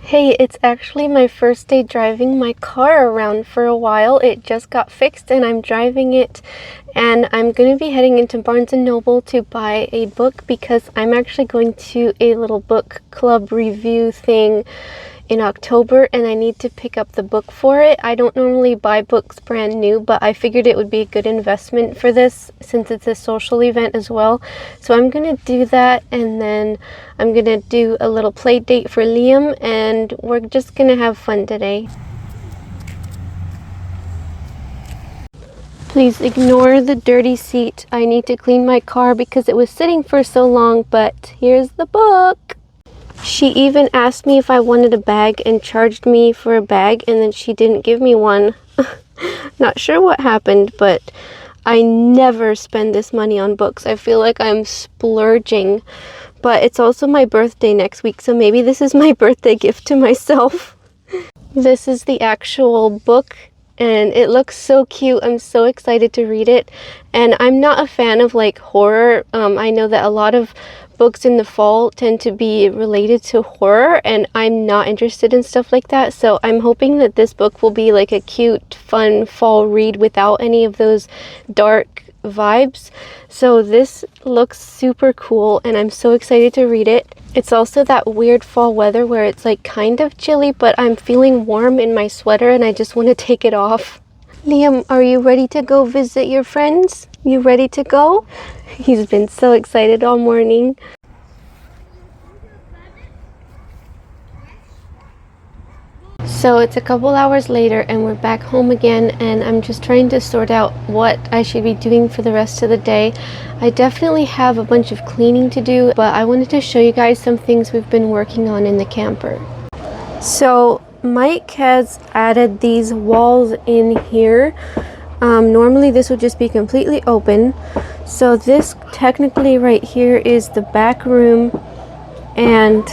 Hey, it's actually my first day driving my car around for a while. It just got fixed and I'm driving it, and I'm going to be heading into Barnes & Noble to buy a book because I'm actually going to a little book club review thing in October and I need to pick up the book for it. I don't normally buy books brand new, but I figured it would be a good investment for this since it's a social event as well. So I'm gonna do that, and then I'm gonna do a little play date for Liam, and we're just gonna have fun today. Please ignore the dirty seat. I need to clean my car because it was sitting for so long, but here's the book. She even asked me if I wanted a bag and charged me for a bag, and then she didn't give me one. Not sure what happened, but I never spend this money on books. I feel like I'm splurging, but it's also my birthday next week, so maybe this is my birthday gift to myself. This is the actual book, and it looks so cute. I'm so excited to read it, and I'm not a fan of like horror. I know that a lot of books in the fall tend to be related to horror, and I'm not interested in stuff like that, so I'm hoping that this book will be like a cute, fun fall read without any of those dark vibes. So this looks super cool and I'm so excited to read it. It's also that weird fall weather where it's like kind of chilly, but I'm feeling warm in my sweater and I just want to take it off. Liam, are you ready to go visit your friends? You ready to go? He's been so excited all morning. So it's a couple hours later and we're back home again, and I'm just trying to sort out what I should be doing for the rest of the day. I definitely have a bunch of cleaning to do, but I wanted to show you guys some things we've been working on in the camper. So Mike has added these walls in here. Normally this would just be completely open. So this technically right here is the back room, and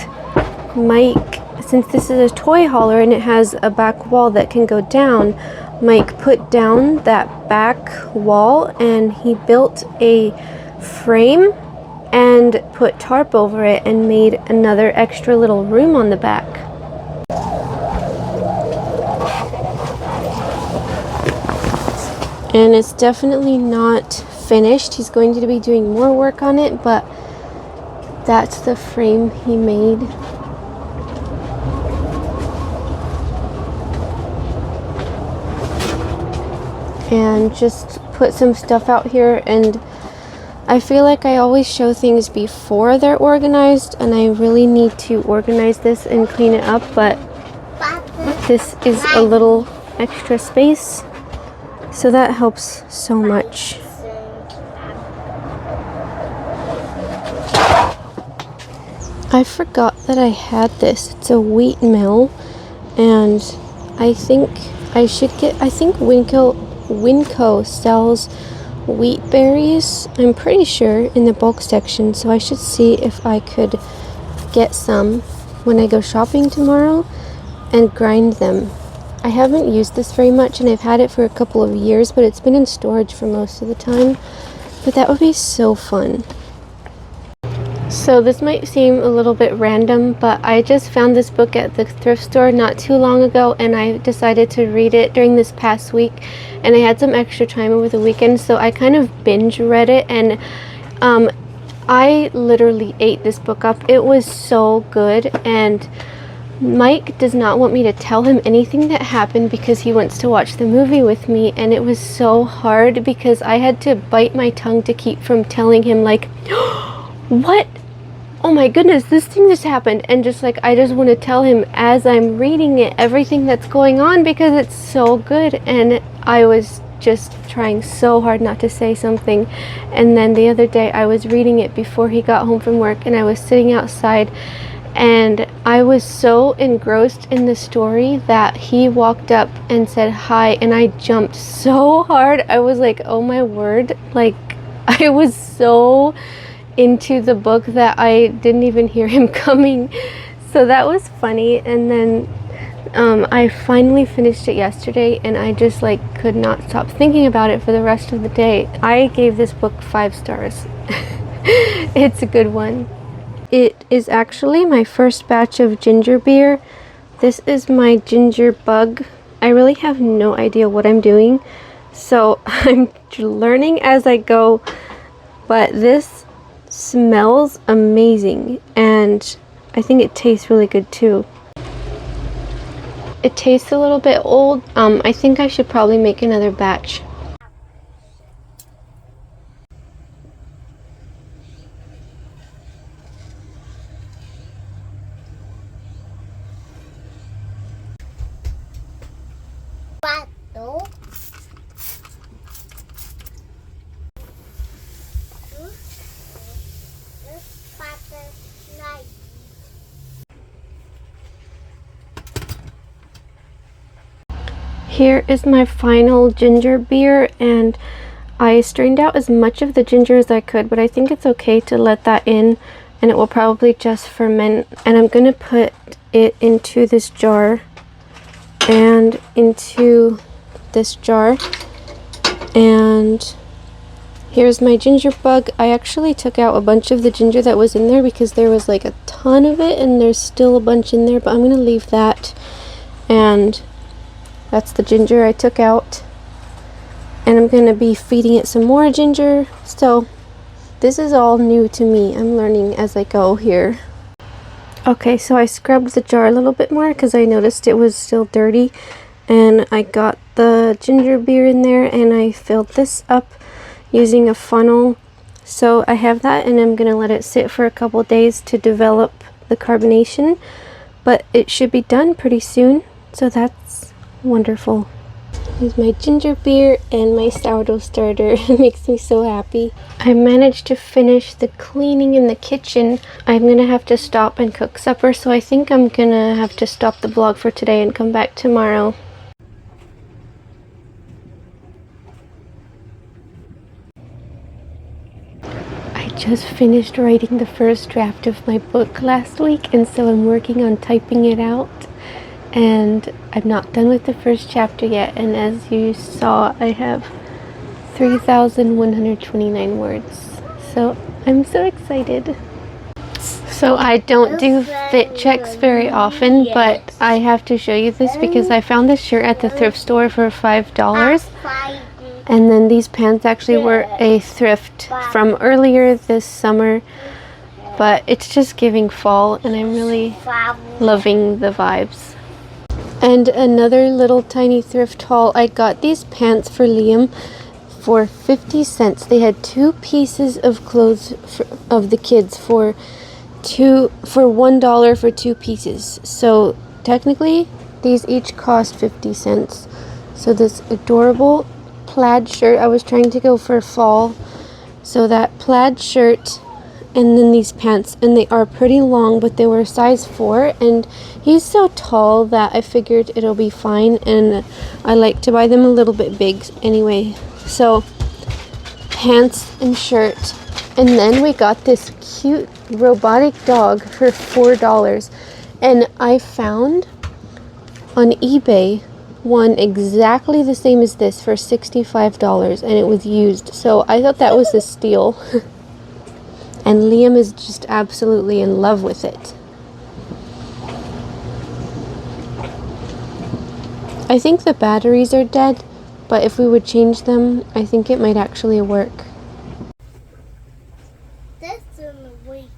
Mike, since this is a toy hauler and it has a back wall that can go down, Mike put down that back wall and he built a frame and put tarp over it and made another extra little room on the back. And it's definitely not finished. He's going to be doing more work on it, but that's the frame he made. And just put some stuff out here, and I feel like I always show things before they're organized, and I really need to organize this and clean it up, but this is a little extra space. So that helps so much. I forgot that I had this. It's a wheat mill, and I think Winco sells wheat berries, I'm pretty sure, in the bulk section, so I should see if I could get some when I go shopping tomorrow and grind them. I haven't used this very much and I've had it for a couple of years, but it's been in storage for most of the time. But that would be so fun. So this might seem a little bit random, but I just found this book at the thrift store not too long ago, and I decided to read it during this past week, and I had some extra time over the weekend, so I kind of binge read it, and I literally ate this book up. It was so good, and Mike does not want me to tell him anything that happened because he wants to watch the movie with me, and it was so hard because I had to bite my tongue to keep from telling him like, what? Oh my goodness, this thing just happened, and just like I just want to tell him as I'm reading it everything that's going on because it's so good, and I was just trying so hard not to say something. And then the other day I was reading it before he got home from work, and I was sitting outside and I was so engrossed in the story that he walked up and said hi, and I jumped so hard. I was like, oh my word, like I was so into the book that I didn't even hear him coming. So that was funny. And then I finally finished it yesterday, and I just like could not stop thinking about it for the rest of the day. I gave this book 5 stars. It's a good one. It is actually my first batch of ginger beer. This is my ginger bug. I really have no idea what I'm doing, so I'm learning as I go, but this smells amazing and I think it tastes really good too. It tastes a little bit old. I think I should probably make another batch. Here is my final ginger beer, and I strained out as much of the ginger as I could, but I think it's okay to let that in and it will probably just ferment. And I'm going to put it into this jar and into this jar. And here's my ginger bug. I actually took out a bunch of the ginger that was in there because there was like a ton of it and there's still a bunch in there, but I'm going to leave that. And that's the ginger I took out. And I'm going to be feeding it some more ginger. So this is all new to me. I'm learning as I go here. Okay, so I scrubbed the jar a little bit more because I noticed it was still dirty. And I got the ginger beer in there and I filled this up using a funnel. So I have that and I'm going to let it sit for a couple days to develop the carbonation. But it should be done pretty soon. So that's wonderful. Here's my ginger beer and my sourdough starter. It makes me so happy. I managed to finish the cleaning in the kitchen. I'm gonna have to stop and cook supper, so I think I'm gonna have to stop the vlog for today and come back tomorrow. I just finished writing the first draft of my book last week, and so I'm working on typing it out. And I'm not done with the first chapter yet, and as you saw, I have 3,129 words. So I'm so excited. So I don't do fit checks very often, but I have to show you this because I found this shirt at the thrift store for $5. And then these pants actually were a thrift from earlier this summer, but it's just giving fall and I'm really loving the vibes. And another little tiny thrift haul. I got these pants for Liam for 50 cents. They had 2 pieces of clothes of the kids for $1 for 2 pieces. So technically these each cost 50 cents. So this adorable plaid shirt, I was trying to go for fall. So that plaid shirt and then these pants, and they are pretty long, but they were size 4, and he's so tall that I figured it'll be fine, and I like to buy them a little bit big anyway. So pants and shirt, and then we got this cute robotic dog for $4, and I found on eBay one exactly the same as this for $65, and it was used, so I thought that was a steal. And Liam is just absolutely in love with it. I think the batteries are dead, but if we would change them, I think it might actually work. That's in the way.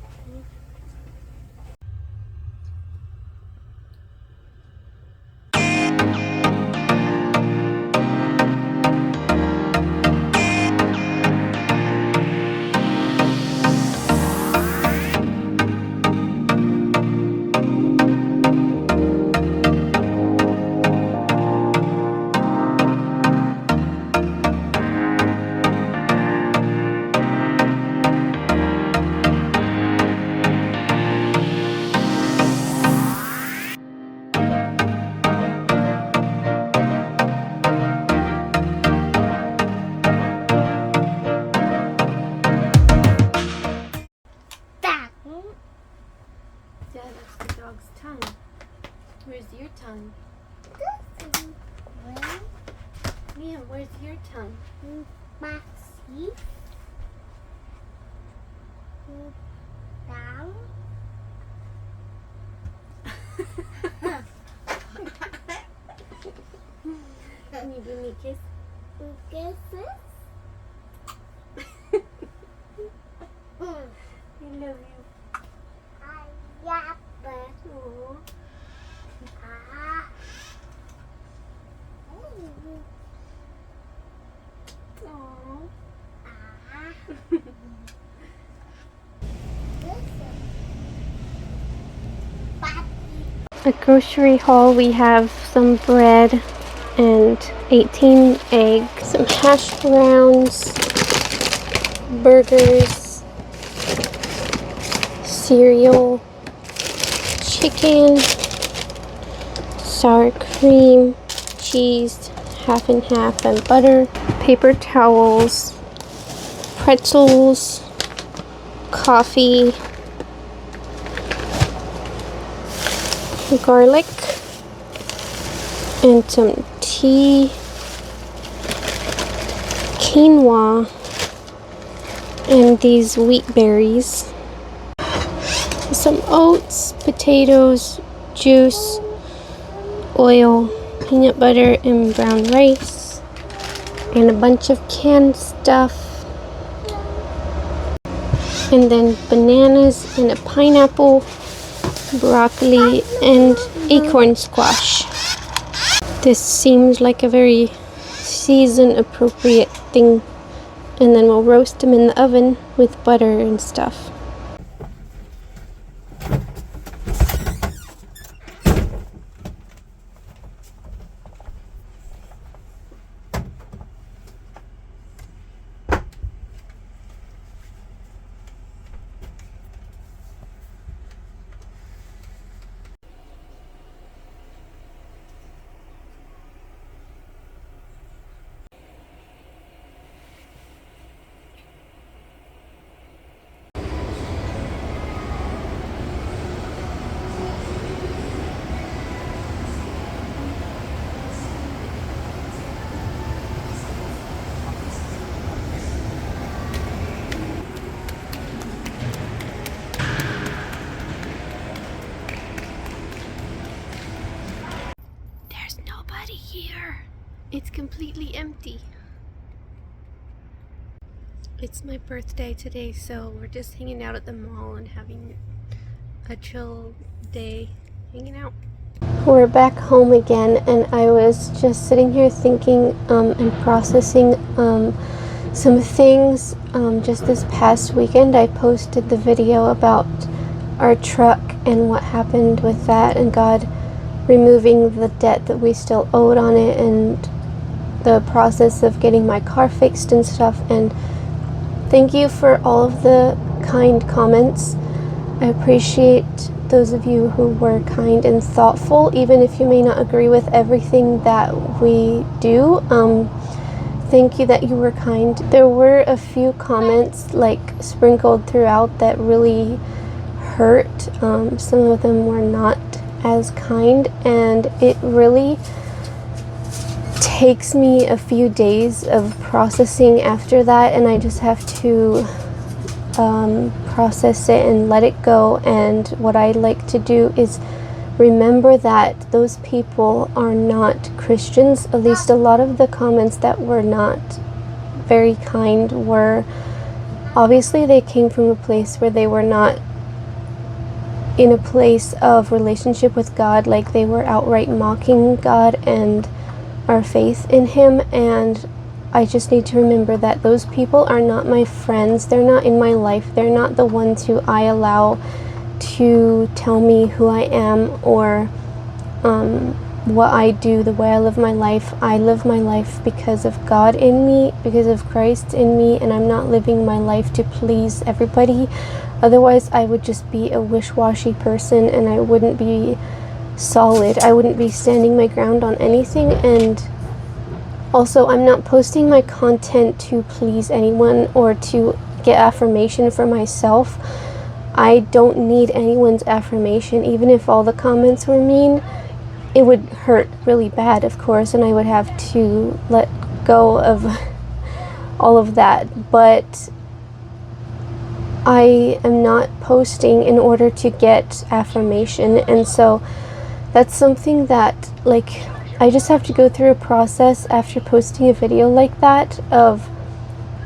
Yeah, that's the dog's tongue. Where's your tongue? Liam, where's your tongue? Maxi. Down. Give me a kiss. Kisses. I love you. Yeah, but Aww. ah. Aww. Ah. At grocery haul, we have some bread and 18 eggs, some hash browns, burgers, cereal, chicken, sour cream, cheese, half and half, and butter, paper towels, pretzels, coffee, garlic, and some tea, quinoa, and these wheat berries, some oats, potatoes, juice, oil, peanut butter, and brown rice, and a bunch of canned stuff, and then bananas and a pineapple, broccoli, and acorn squash. This seems like a very season appropriate thing, and then we'll roast them in the oven with butter and stuff. There's nobody here. It's completely empty. It's my birthday today, so we're just hanging out at the mall and having a chill day, hanging out. We're back home again, and I was just sitting here thinking and processing some things. Just this past weekend, I posted the video about our truck and what happened with that, and God removing the debt that we still owed on it, and the process of getting my car fixed and stuff. And thank you for all of the kind comments. I appreciate those of you who were kind and thoughtful, even if you may not agree with everything that we do. Thank you that you were kind. There were a few comments like sprinkled throughout that really hurt. Some of them were not as kind, and it really takes me a few days of processing after that, and I just have to process it and let it go. And what I like to do is remember that those people are not Christians. At least a lot of the comments that were not very kind were, obviously they came from a place where they were not in a place of relationship with God. Like, they were outright mocking God and our faith in Him, and I just need to remember that those people are not my friends. They're not in my life. They're not the ones who I allow to tell me who I am or what I do, the way I live my life. I live my life because of God in me, because of Christ in me, and I'm not living my life to please everybody. Otherwise, I would just be a wish-washy person, and I wouldn't be solid. I wouldn't be standing my ground on anything. And also, I'm not posting my content to please anyone or to get affirmation for myself. I don't need anyone's affirmation. Even if all the comments were mean, it would hurt really bad, of course, and I would have to let go of all of that. But I am not posting in order to get affirmation, and so that's something that, like, I just have to go through a process after posting a video like that of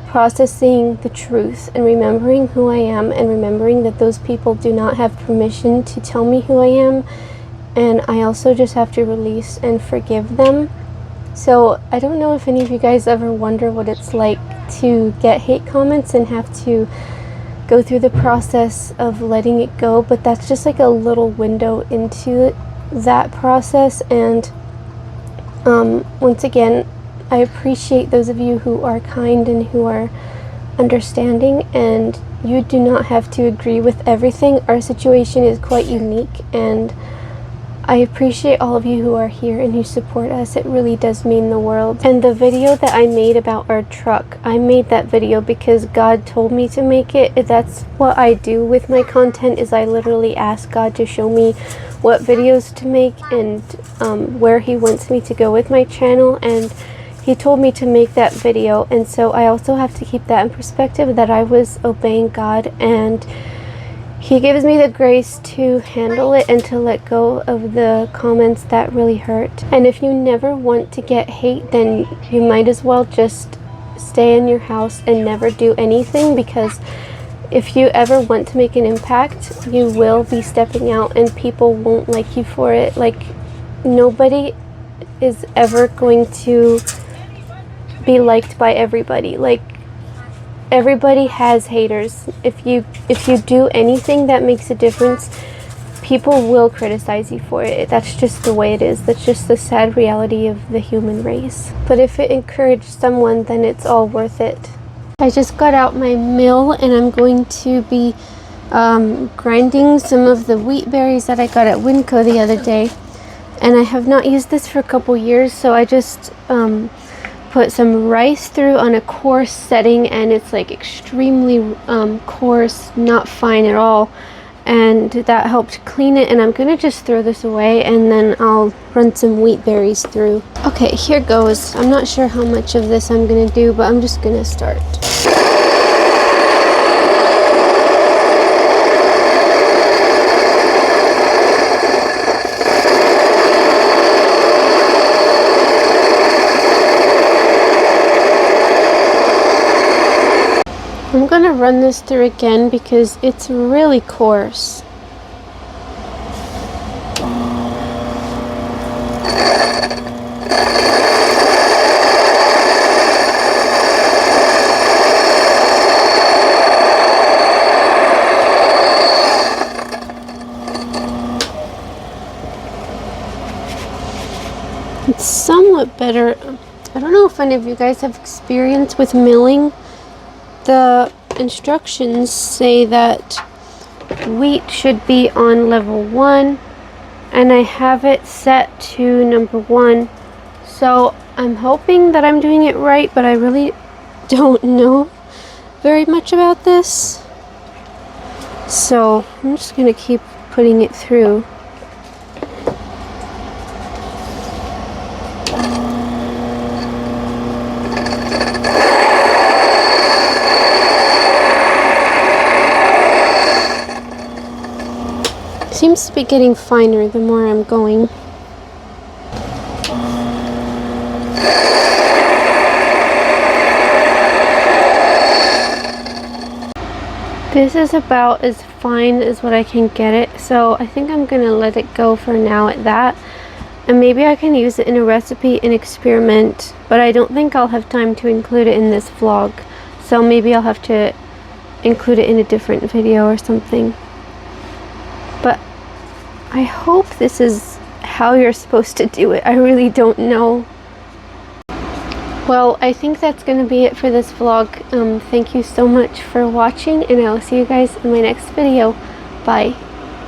processing the truth and remembering who I am and remembering that those people do not have permission to tell me who I am. And I also just have to release and forgive them. So I don't know if any of you guys ever wonder what it's like to get hate comments and have to go through the process of letting it go, but that's just like a little window into that process. And once again, I appreciate those of you who are kind and who are understanding, and you do not have to agree with everything. Our situation is quite unique, and I appreciate all of you who are here and who support us. It really does mean the world. And the video that I made about our truck, I made that video because God told me to make it. That's what I do with my content, is I literally ask God to show me what videos to make and where he wants me to go with my channel, and he told me to make that video. And so I also have to keep that in perspective, that I was obeying God, and he gives me the grace to handle it and to let go of the comments that really hurt. And if you never want to get hate, then you might as well just stay in your house and never do anything, because if you ever want to make an impact, you will be stepping out and people won't like you for it. Like, nobody is ever going to be liked by everybody. Like, everybody has haters. If you do anything that makes a difference, people will criticize you for it. That's just the way it is. That's just the sad reality of the human race. But if it encouraged someone, then it's all worth it. I just got out my mill and I'm going to be grinding some of the wheat berries that I got at Winco the other day. And I have not used this for a couple years, so I just put some rice through on a coarse setting, and it's like extremely coarse, not fine at all, and that helped clean it. And I'm gonna just throw this away, and then I'll run some wheat berries through. Okay, here goes. I'm not sure how much of this I'm gonna do, but I'm just gonna start. I'm going to run this through again because it's really coarse. It's somewhat better. I don't know if any of you guys have experience with milling. The instructions say that wheat should be on level 1, and I have it set to number 1. So I'm hoping that I'm doing it right, but I really don't know very much about this. So I'm just going to keep putting it through. Seems to be getting finer the more I'm going. This is about as fine as what I can get it, so I think I'm gonna let it go for now at that. And maybe I can use it in a recipe and experiment, but I don't think I'll have time to include it in this vlog. So maybe I'll have to include it in a different video or something. But I hope this is how you're supposed to do it. I really don't know. Well, I think that's going to be it for this vlog. Thank you so much for watching, and I'll see you guys in my next video. Bye.